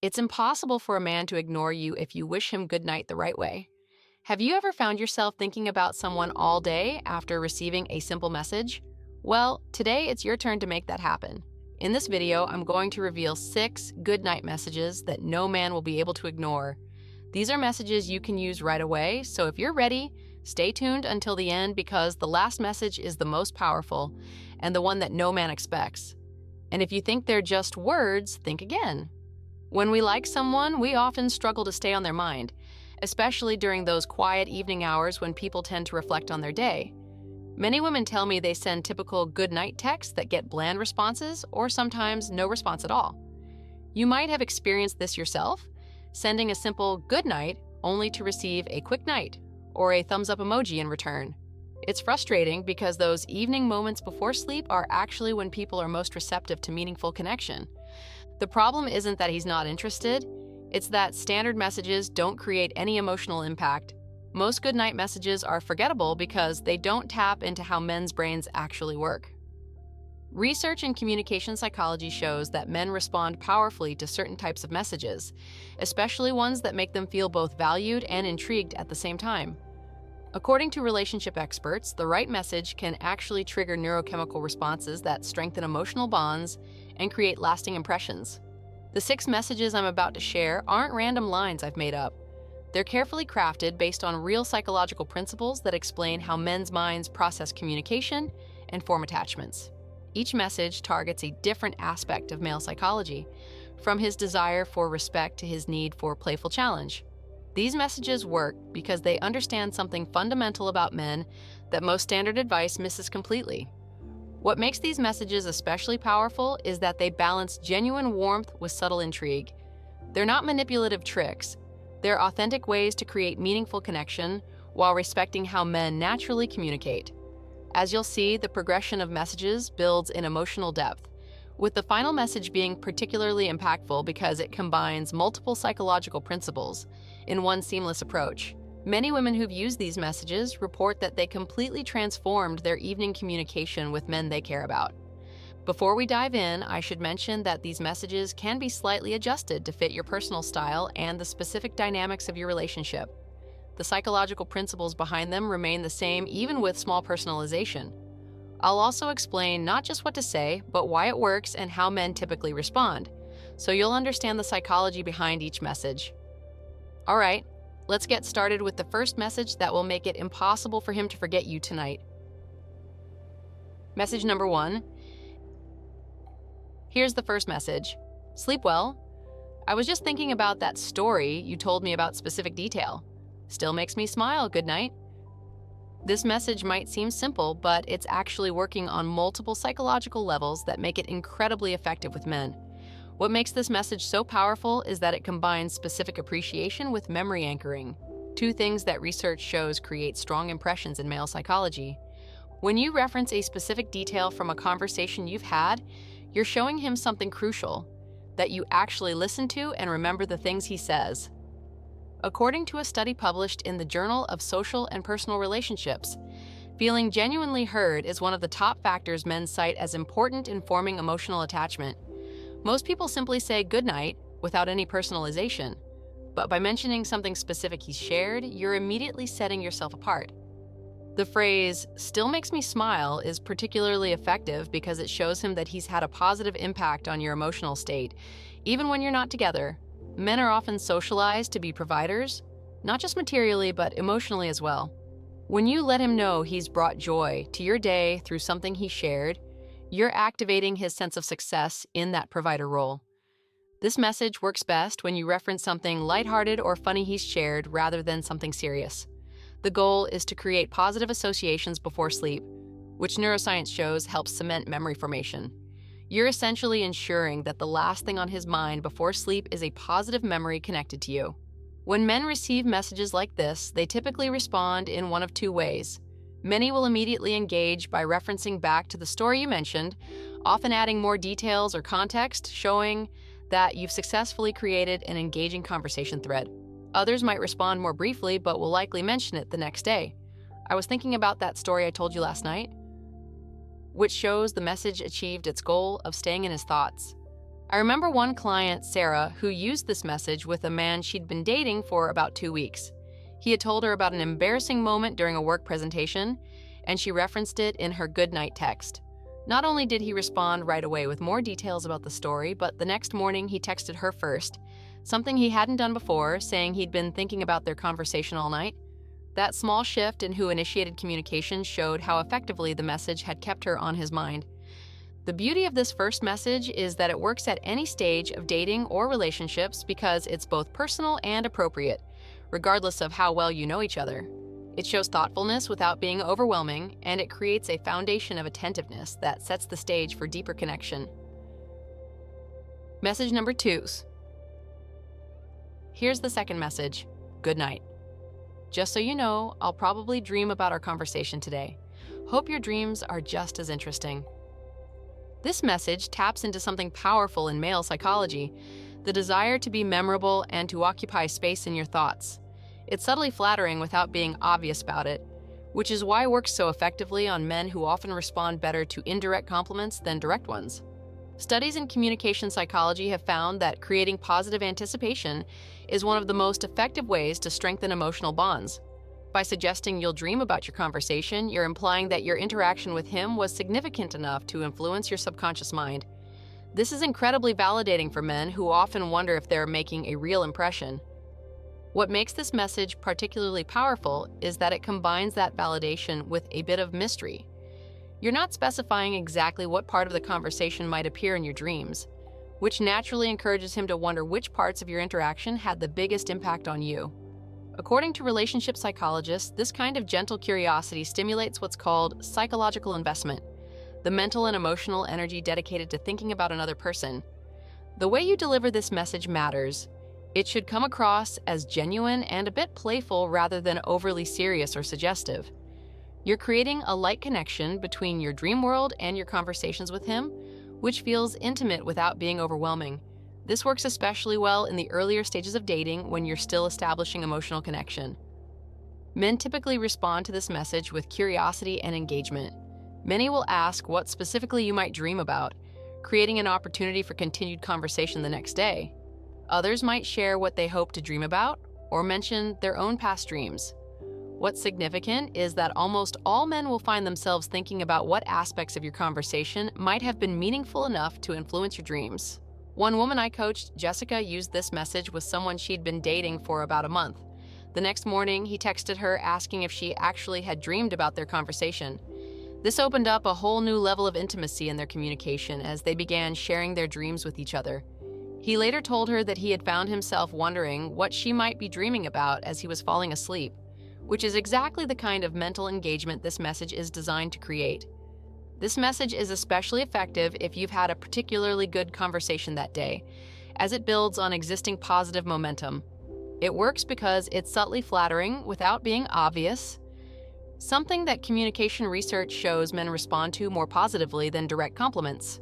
It's impossible for a man to ignore you if you wish him good night the right way. Have you ever found yourself thinking about someone all day after receiving a simple message? Well, today it's your turn to make that happen. In this video, I'm going to reveal 6 good night messages that no man will be able to ignore. These are messages you can use right away, so if you're ready, stay tuned until the end because the last message is the most powerful and the one that no man expects. And if you think they're just words, think again. When we like someone, we often struggle to stay on their mind, especially during those quiet evening hours when people tend to reflect on their day. Many women tell me they send typical good night texts that get bland responses or sometimes no response at all. You might have experienced this yourself, sending a simple good night only to receive a quick night or a thumbs up emoji in return. It's frustrating because those evening moments before sleep are actually when people are most receptive to meaningful connection. The problem isn't that he's not interested, it's that standard messages don't create any emotional impact. Most goodnight messages are forgettable because they don't tap into how men's brains actually work. Research in communication psychology shows that men respond powerfully to certain types of messages, especially ones that make them feel both valued and intrigued at the same time. According to relationship experts, the right message can actually trigger neurochemical responses that strengthen emotional bonds and create lasting impressions. The 6 messages I'm about to share aren't random lines I've made up. They're carefully crafted based on real psychological principles that explain how men's minds process communication and form attachments. Each message targets a different aspect of male psychology, from his desire for respect to his need for playful challenge. These messages work because they understand something fundamental about men that most standard advice misses completely. What makes these messages especially powerful is that they balance genuine warmth with subtle intrigue. They're not manipulative tricks. They're authentic ways to create meaningful connection while respecting how men naturally communicate. As you'll see, the progression of messages builds in emotional depth, with the final message being particularly impactful because it combines multiple psychological principles in one seamless approach. Many women who've used these messages report that they completely transformed their evening communication with men they care about. Before we dive in, I should mention that these messages can be slightly adjusted to fit your personal style and the specific dynamics of your relationship. The psychological principles behind them remain the same even with small personalization. I'll also explain not just what to say, but why it works and how men typically respond, so you'll understand the psychology behind each message. All right, let's get started with the first message that will make it impossible for him to forget you tonight. Message number 1. Here's the first message. Sleep well. I was just thinking about that story you told me about specific detail. Still makes me smile. Good night. This message might seem simple, but it's actually working on multiple psychological levels that make it incredibly effective with men. What makes this message so powerful is that it combines specific appreciation with memory anchoring, 2 things that research shows create strong impressions in male psychology. When you reference a specific detail from a conversation you've had, you're showing him something crucial, that you actually listen to and remember the things he says. According to a study published in the Journal of Social and Personal Relationships, feeling genuinely heard is one of the top factors men cite as important in forming emotional attachment. Most people simply say good night without any personalization, but by mentioning something specific he's shared, you're immediately setting yourself apart. The phrase, "still makes me smile," is particularly effective because it shows him that he's had a positive impact on your emotional state, even when you're not together. Men are often socialized to be providers, not just materially, but emotionally as well. When you let him know he's brought joy to your day through something he shared, you're activating his sense of success in that provider role. This message works best when you reference something lighthearted or funny he's shared rather than something serious. The goal is to create positive associations before sleep, which neuroscience shows helps cement memory formation. You're essentially ensuring that the last thing on his mind before sleep is a positive memory connected to you. When men receive messages like this, they typically respond in one of 2 ways. Many will immediately engage by referencing back to the story you mentioned, often adding more details or context, showing that you've successfully created an engaging conversation thread. Others might respond more briefly, but will likely mention it the next day. I was thinking about that story I told you last night, which shows the message achieved its goal of staying in his thoughts. I remember one client, Sarah, who used this message with a man she'd been dating for about 2 weeks. He had told her about an embarrassing moment during a work presentation, and she referenced it in her goodnight text. Not only did he respond right away with more details about the story, but the next morning he texted her first, something he hadn't done before, saying he'd been thinking about their conversation all night. That small shift in who initiated communication showed how effectively the message had kept her on his mind. The beauty of this first message is that it works at any stage of dating or relationships because it's both personal and appropriate, regardless of how well you know each other. It shows thoughtfulness without being overwhelming, and it creates a foundation of attentiveness that sets the stage for deeper connection. Message number 2. Here's the second message. Good night. Just so you know, I'll probably dream about our conversation today. Hope your dreams are just as interesting. This message taps into something powerful in male psychology, the desire to be memorable and to occupy space in your thoughts. It's subtly flattering without being obvious about it, which is why it works so effectively on men who often respond better to indirect compliments than direct ones. Studies in communication psychology have found that creating positive anticipation is one of the most effective ways to strengthen emotional bonds. By suggesting you'll dream about your conversation, you're implying that your interaction with him was significant enough to influence your subconscious mind. This is incredibly validating for men who often wonder if they're making a real impression. What makes this message particularly powerful is that it combines that validation with a bit of mystery. You're not specifying exactly what part of the conversation might appear in your dreams, which naturally encourages him to wonder which parts of your interaction had the biggest impact on you. According to relationship psychologists, this kind of gentle curiosity stimulates what's called psychological investment, the mental and emotional energy dedicated to thinking about another person. The way you deliver this message matters. It should come across as genuine and a bit playful rather than overly serious or suggestive. You're creating a light connection between your dream world and your conversations with him, which feels intimate without being overwhelming. This works especially well in the earlier stages of dating when you're still establishing emotional connection. Men typically respond to this message with curiosity and engagement. Many will ask what specifically you might dream about, creating an opportunity for continued conversation the next day. Others might share what they hope to dream about or mention their own past dreams. What's significant is that almost all men will find themselves thinking about what aspects of your conversation might have been meaningful enough to influence your dreams. One woman I coached, Jessica, used this message with someone she'd been dating for about a month. The next morning, he texted her asking if she actually had dreamed about their conversation. This opened up a whole new level of intimacy in their communication as they began sharing their dreams with each other. He later told her that he had found himself wondering what she might be dreaming about as he was falling asleep, which is exactly the kind of mental engagement this message is designed to create. This message is especially effective if you've had a particularly good conversation that day, as it builds on existing positive momentum. It works because it's subtly flattering without being obvious, something that communication research shows men respond to more positively than direct compliments,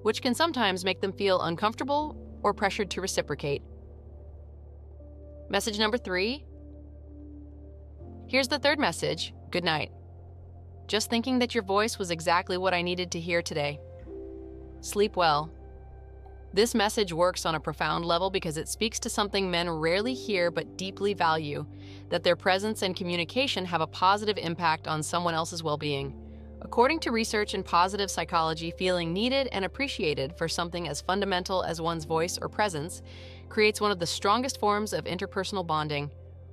which can sometimes make them feel uncomfortable or pressured to reciprocate. Message number 3. Here's the third message. Good night. Just thinking that your voice was exactly what I needed to hear today. Sleep well. This message works on a profound level because it speaks to something men rarely hear but deeply value, that their presence and communication have a positive impact on someone else's well-being. According to research in positive psychology, feeling needed and appreciated for something as fundamental as one's voice or presence creates one of the strongest forms of interpersonal bonding.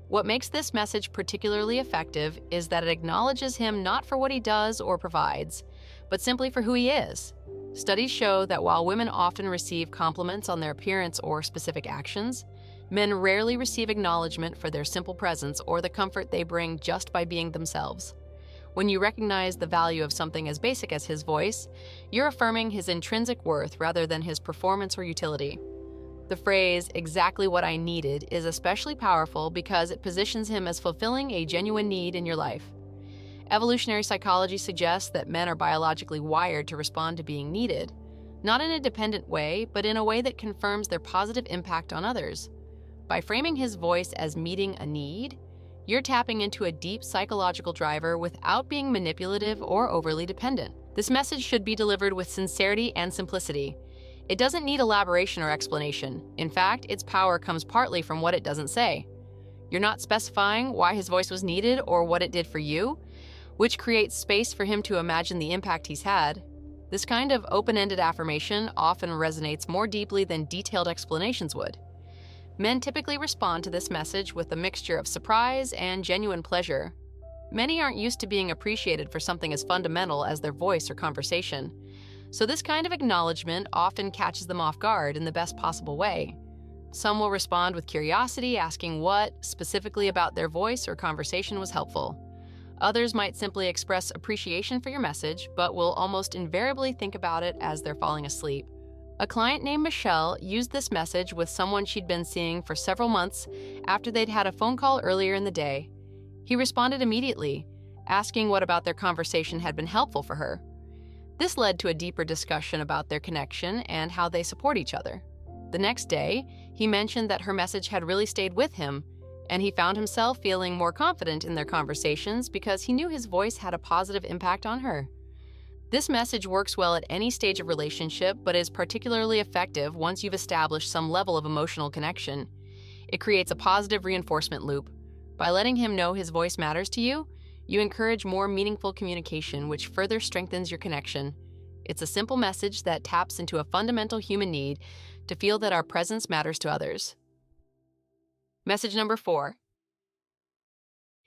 What makes this message particularly effective is that it acknowledges him not for what he does or provides, but simply for who he is. Studies show that while women often receive compliments on their appearance or specific actions, men rarely receive acknowledgement for their simple presence or the comfort they bring just by being themselves. When you recognize the value of something as basic as his voice, you're affirming his intrinsic worth rather than his performance or utility. The phrase, "exactly what I needed," is especially powerful because it positions him as fulfilling a genuine need in your life. Evolutionary psychology suggests that men are biologically wired to respond to being needed, not in a dependent way, but in a way that confirms their positive impact on others. By framing his voice as meeting a need, you're tapping into a deep psychological driver without being manipulative or overly dependent. This message should be delivered with sincerity and simplicity. It doesn't need elaboration or explanation. In fact, its power comes partly from what it doesn't say. You're not specifying why his voice was needed or what it did for you, which creates space for him to imagine the impact he's had. This kind of open-ended affirmation often resonates more deeply than detailed explanations would. Men typically respond to this message with a mixture of surprise and genuine pleasure. Many aren't used to being appreciated for something as fundamental as their voice or conversation, so this kind of acknowledgement often catches them off guard in the best possible way. Some will respond with curiosity, asking what, specifically about their voice or conversation, was helpful. Others might simply express appreciation for your message, but will almost invariably think about it as they're falling asleep. A client named Michelle used this message with someone she'd been seeing for several months after they'd had a phone call earlier in the day. He responded immediately, asking what about their conversation had been helpful for her. This led to a deeper discussion about their connection and how they support each other. The next day, he mentioned that her message had really stayed with him, and he found himself feeling more confident in their conversations because he knew his voice had a positive impact on her. This message works well at any stage of relationship, but is particularly effective once you've established some level of emotional connection. It creates a positive reinforcement loop. By letting him know his voice matters to you, you encourage more meaningful communication, which further strengthens your connection. It's a simple message that taps into a fundamental human need to feel that our presence matters to others. Message number 4.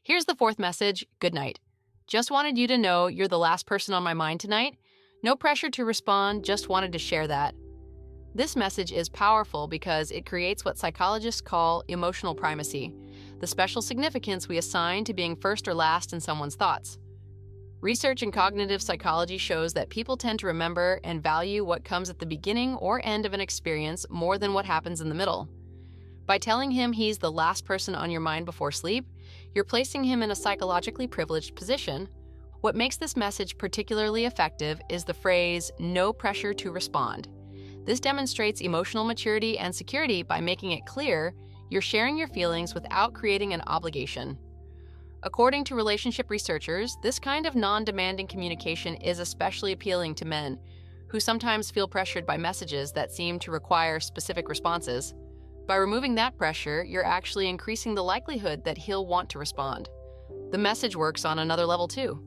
Here's the fourth message: good night. Just wanted you to know you're the last person on my mind tonight. No pressure to respond, just wanted to share that. This message is powerful because it creates what psychologists call emotional primacy, the special significance we assign to being first or last in someone's thoughts. Research in cognitive psychology shows that people tend to remember and value what comes at the beginning or end of an experience more than what happens in the middle. By telling him he's the last person on your mind before sleep, you're placing him in a psychologically privileged position. What makes this message particularly effective is the phrase, "no pressure to respond." This demonstrates emotional maturity and security by making it clear you're sharing your feelings without creating an obligation. According to relationship researchers, this kind of non-demanding communication is especially appealing to men, who sometimes feel pressured by messages that seem to require specific responses. By removing that pressure, you're actually increasing the likelihood that he'll want to respond. The message works on another level too.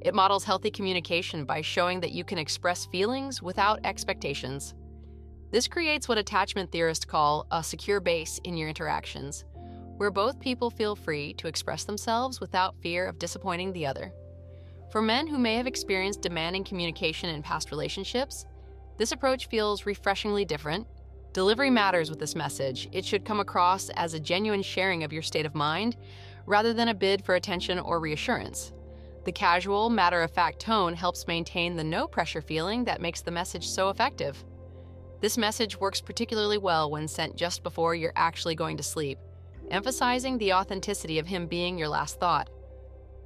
It models healthy communication by showing that you can express feelings without expectations. This creates what attachment theorists call a secure base in your interactions, where both people feel free to express themselves without fear of disappointing the other. For men who may have experienced demanding communication in past relationships, this approach feels refreshingly different. Delivery matters with this message. It should come across as a genuine sharing of your state of mind, rather than a bid for attention or reassurance. The casual, matter-of-fact tone helps maintain the no-pressure feeling that makes the message so effective. This message works particularly well when sent just before you're actually going to sleep, emphasizing the authenticity of him being your last thought.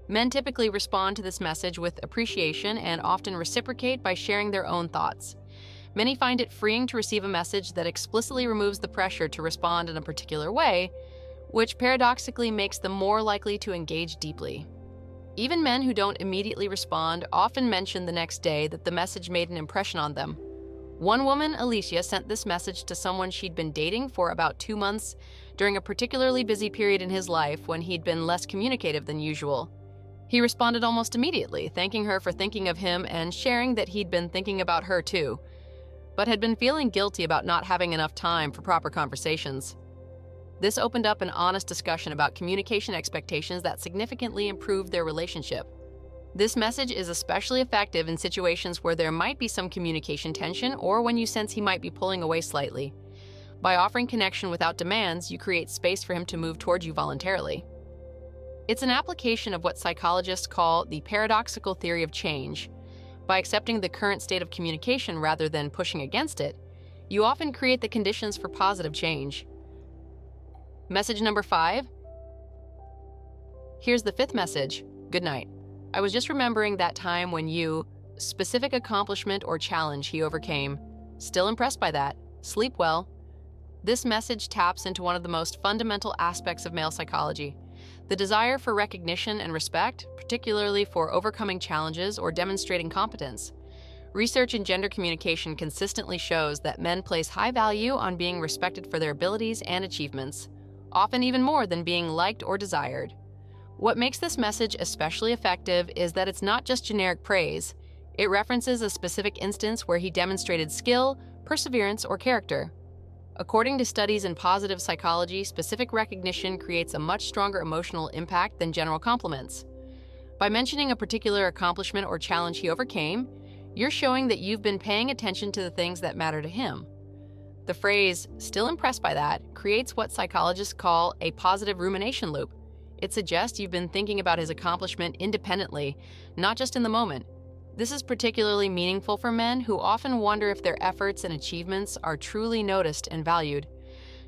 Men typically respond to this message with appreciation and often reciprocate by sharing their own thoughts. Many find it freeing to receive a message that explicitly removes the pressure to respond in a particular way, which paradoxically makes them more likely to engage deeply. Even men who don't immediately respond often mention the next day that the message made an impression on them. One woman, Alicia, sent this message to someone she'd been dating for about 2 months during a particularly busy period in his life when he'd been less communicative than usual. He responded almost immediately, thanking her for thinking of him and sharing that he'd been thinking about her too, but had been feeling guilty about not having enough time for proper conversations. This opened up an honest discussion about communication expectations that significantly improved their relationship. This message is especially effective in situations where there might be some communication tension or when you sense he might be pulling away slightly. By offering connection without demands, you create space for him to move towards you voluntarily. It's an application of what psychologists call the paradoxical theory of change. By accepting the current state of communication rather than pushing against it, you often create the conditions for positive change. Message number 5. Here's the fifth message: good night. I was just remembering that time when you, specific accomplishment or challenge he overcame. Still impressed by that. Sleep well. This message taps into one of the most fundamental aspects of male psychology: the desire for recognition and respect, particularly for overcoming challenges or demonstrating competence. Research in gender communication consistently shows that men place high value on being respected for their abilities and achievements, often even more than being liked or desired. What makes this message especially effective is that it's not just generic praise. It references a specific instance where he demonstrated skill, perseverance, or character. According to studies in positive psychology, specific recognition creates a much stronger emotional impact than general compliments. By mentioning a particular accomplishment or challenge he overcame, you're showing that you've been paying attention to the things that matter to him. The phrase, "still impressed by that," creates what psychologists call a positive rumination loop. It suggests you've been thinking about his accomplishment independently, not just in the moment. This is particularly meaningful for men who often wonder if their efforts and achievements are truly noticed and valued.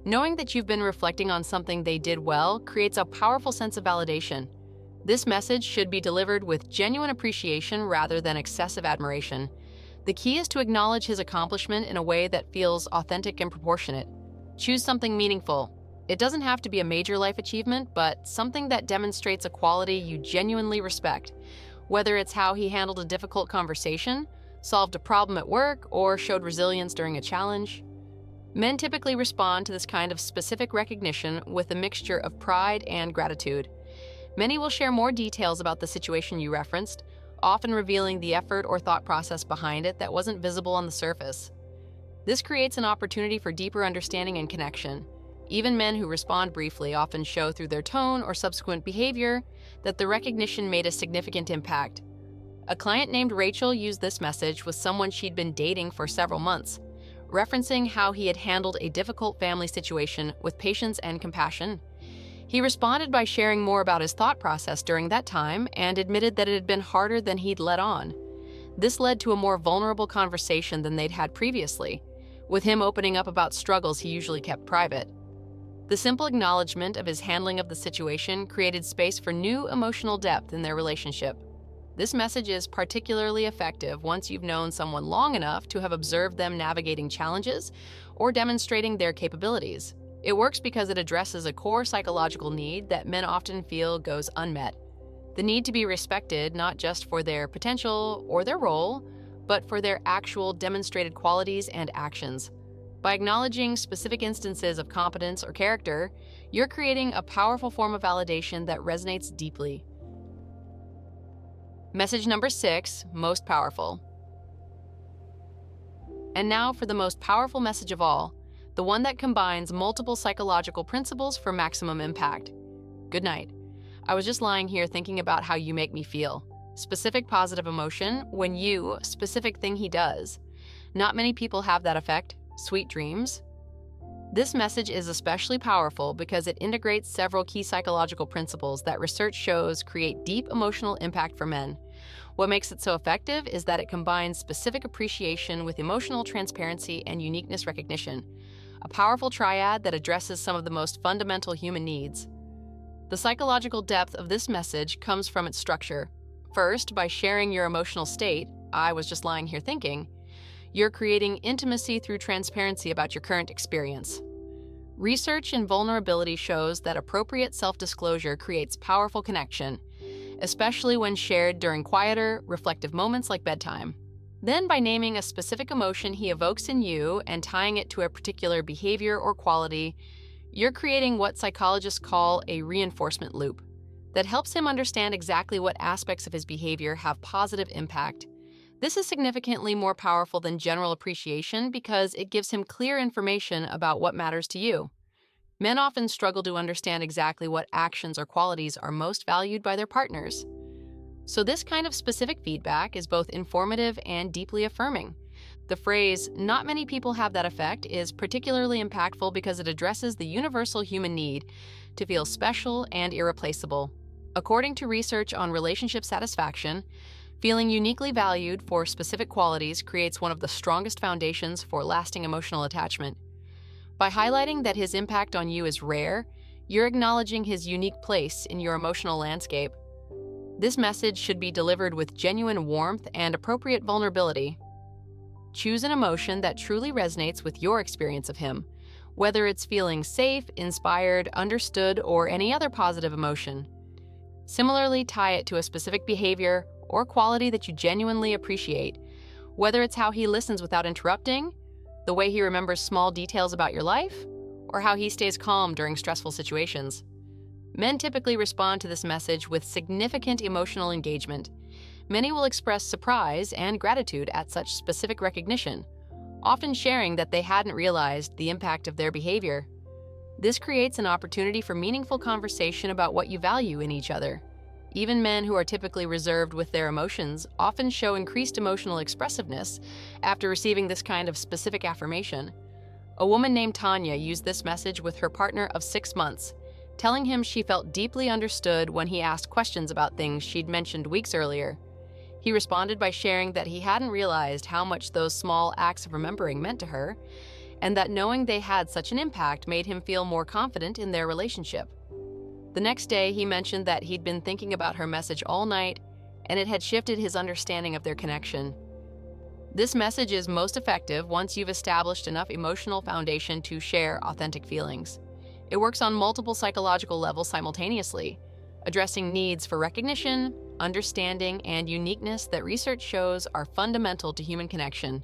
Knowing that you've been reflecting on something they did well creates a powerful sense of validation. This message should be delivered with genuine appreciation rather than excessive admiration. The key is to acknowledge his accomplishment in a way that feels authentic and proportionate. Choose something meaningful. It doesn't have to be a major life achievement, but something that demonstrates a quality you genuinely respect. Whether it's how he handled a difficult conversation, solved a problem at work, or showed resilience during a challenge. Men typically respond to this kind of specific recognition with a mixture of pride and gratitude. Many will share more details about the situation you referenced, often revealing the effort or thought process behind it that wasn't visible on the surface. This creates an opportunity for deeper understanding and connection. Even men who respond briefly often show through their tone or subsequent behavior that the recognition made a significant impact. A client named Rachel used this message with someone she'd been dating for several months, referencing how he had handled a difficult family situation with patience and compassion. He responded by sharing more about his thought process during that time and admitted that it had been harder than he'd let on. This led to a more vulnerable conversation than they'd had previously, with him opening up about struggles he usually kept private. The simple acknowledgement of his handling of the situation created space for new emotional depth in their relationship. This message is particularly effective once you've known someone long enough to have observed them navigating challenges or demonstrating their capabilities. It works because it addresses a core psychological need that men often feel goes unmet. The need to be respected not just for their potential or their role, but for their actual demonstrated qualities and actions. By acknowledging specific instances of competence or character, you're creating a powerful form of validation that resonates deeply. Message number 6, most powerful. And now for the most powerful message of all, the one that combines multiple psychological principles for maximum impact. Good night. I was just lying here thinking about how you make me feel. Specific positive emotion when you, specific thing he does. Not many people have that effect. Sweet dreams. This message is especially powerful because it integrates several key psychological principles that research shows create deep emotional impact for men. What makes it so effective is that it combines specific appreciation with emotional transparency and uniqueness recognition, a powerful triad that addresses some of the most fundamental human needs. The psychological depth of this message comes from its structure. First, by sharing your emotional state, I was just lying here thinking, you're creating intimacy through transparency about your current experience. Research in vulnerability shows that appropriate self-disclosure creates powerful connection, especially when shared during quieter, reflective moments like bedtime. Then, by naming a specific emotion he evokes in you and tying it to a particular behavior or quality, you're creating what psychologists call a reinforcement loop that helps him understand exactly what aspects of his behavior have positive impact. This is significantly more powerful than general appreciation because it gives him clear information about what matters to you. Men often struggle to understand exactly what actions or qualities are most valued by their partners. So this kind of specific feedback is both informative and deeply affirming. The phrase, "not many people have that effect," is particularly impactful because it addresses the universal human need to feel special and irreplaceable. According to research on relationship satisfaction, feeling uniquely valued for specific qualities creates one of the strongest foundations for lasting emotional attachment. By highlighting that his impact on you is rare, you're acknowledging his unique place in your emotional landscape. This message should be delivered with genuine warmth and appropriate vulnerability. Choose an emotion that truly resonates with your experience of him, whether it's feeling safe, inspired, understood, or any other positive emotion. Similarly, tie it to a specific behavior or quality that you genuinely appreciate. Whether it's how he listens without interrupting, the way he remembers small details about your life, or how he stays calm during stressful situations. Men typically respond to this message with significant emotional engagement. Many will express surprise and gratitude at such specific recognition, often sharing that they hadn't realized the impact of their behavior. This creates an opportunity for meaningful conversation about what you value in each other. Even men who are typically reserved with their emotions often show increased emotional expressiveness after receiving this kind of specific affirmation. A woman named Tanya used this message with her partner of 6 months, telling him she felt deeply understood when he asked questions about things she'd mentioned weeks earlier. He responded by sharing that he hadn't realized how much those small acts of remembering meant to her, and that knowing they had such an impact made him feel more confident in their relationship. The next day, he mentioned that he'd been thinking about her message all night, and it had shifted his understanding of their connection. This message is most effective once you've established enough emotional foundation to share authentic feelings. It works on multiple psychological levels simultaneously, addressing needs for recognition, understanding, and uniqueness that research shows are fundamental to human connection.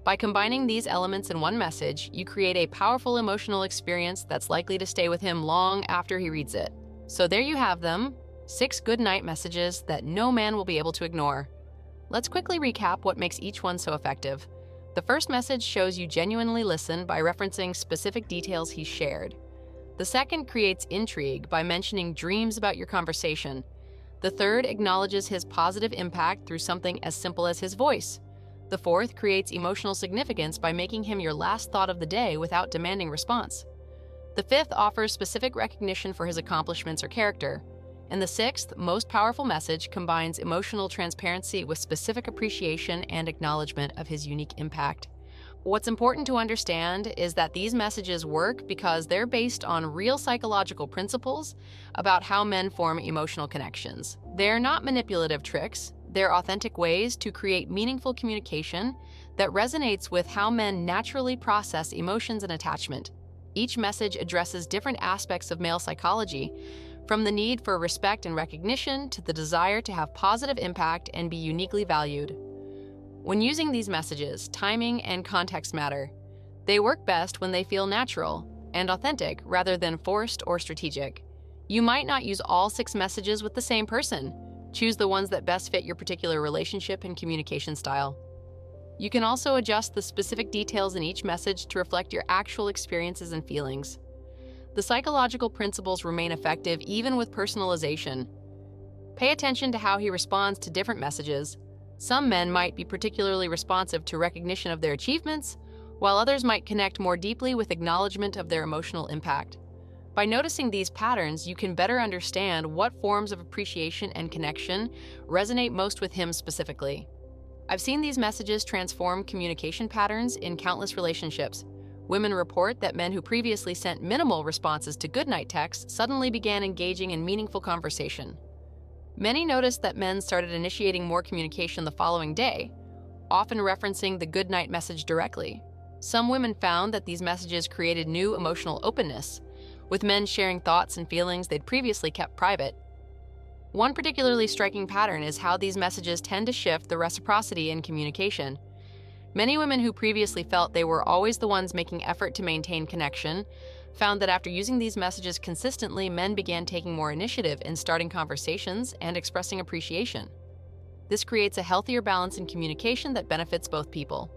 By combining these elements in one message, you create a powerful emotional experience that's likely to stay with him long after he reads it. So there you have them, 6 good night messages that no man will be able to ignore. Let's quickly recap what makes each one so effective. The first message shows you genuinely listen by referencing specific details he shared. The second creates intrigue by mentioning dreams about your conversation. The third acknowledges his positive impact through something as simple as his voice. The fourth creates emotional significance by making him your last thought of the day without demanding response. The fifth offers specific recognition for his accomplishments or character. And the sixth, most powerful message combines emotional transparency with specific appreciation and acknowledgement of his unique impact. What's important to understand is that these messages work because they're based on real psychological principles about how men form emotional connections. They're not manipulative tricks. They're authentic ways to create meaningful communication that resonates with how men naturally process emotions and attachment. Each message addresses different aspects of male psychology, from the need for respect and recognition to the desire to have positive impact and be uniquely valued. When using these messages, timing and context matter. They work best when they feel natural and authentic rather than forced or strategic. You might not use all 6 messages with the same person. Choose the ones that best fit your particular relationship and communication style. You can also adjust the specific details in each message to reflect your actual experiences and feelings. The psychological principles remain effective even with personalization. Pay attention to how he responds to different messages. Some men might be particularly responsive to recognition of their achievements, while others might connect more deeply with acknowledgement of their emotional impact. By noticing these patterns, you can better understand what forms of appreciation and connection resonate most with him specifically. I've seen these messages transform communication patterns in countless relationships. Women report that men who previously sent minimal responses to goodnight texts suddenly began engaging in meaningful conversation. Many noticed that men started initiating more communication the following day, often referencing the goodnight message directly. Some women found that these messages created new emotional openness, with men sharing thoughts and feelings they'd previously kept private. One particularly striking pattern is how these messages tend to shift the reciprocity in communication. Many women who previously felt they were always the ones making effort to maintain connection found that after using these messages consistently, men began taking more initiative in starting conversations and expressing appreciation. This creates a healthier balance in communication that benefits both people.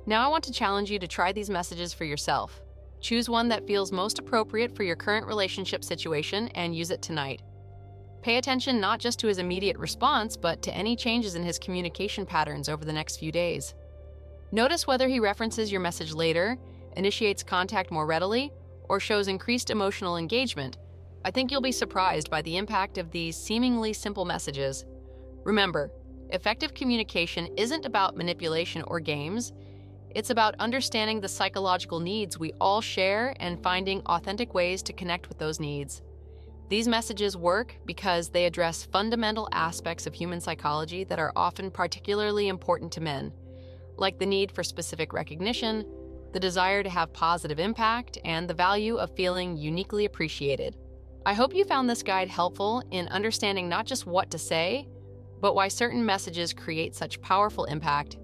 Now I want to challenge you to try these messages for yourself. Choose one that feels most appropriate for your current relationship situation and use it tonight. Pay attention not just to his immediate response, but to any changes in his communication patterns over the next few days. Notice whether he references your message later, initiates contact more readily, or shows increased emotional engagement. I think you'll be surprised by the impact of these seemingly simple messages. Remember, effective communication isn't about manipulation or games. It's about understanding the psychological needs we all share and finding authentic ways to connect with those needs. These messages work because they address fundamental aspects of human psychology that are often particularly important to men, like the need for specific recognition, the desire to have positive impact, and the value of feeling uniquely appreciated. I hope you found this guide helpful in understanding not just what to say, but why certain messages create such powerful impact.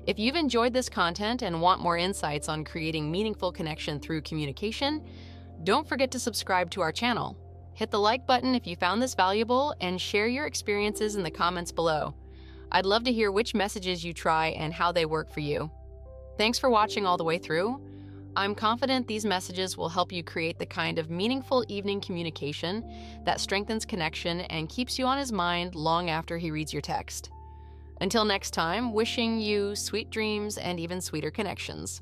If you've enjoyed this content and want more insights on creating meaningful connection through communication, don't forget to subscribe to our channel. Hit the like button if you found this valuable and share your experiences in the comments below. I'd love to hear which messages you try and how they work for you. Thanks for watching all the way through. I'm confident these messages will help you create the kind of meaningful evening communication that strengthens connection and keeps you on his mind long after he reads your text. Until next time, wishing you sweet dreams and even sweeter connections.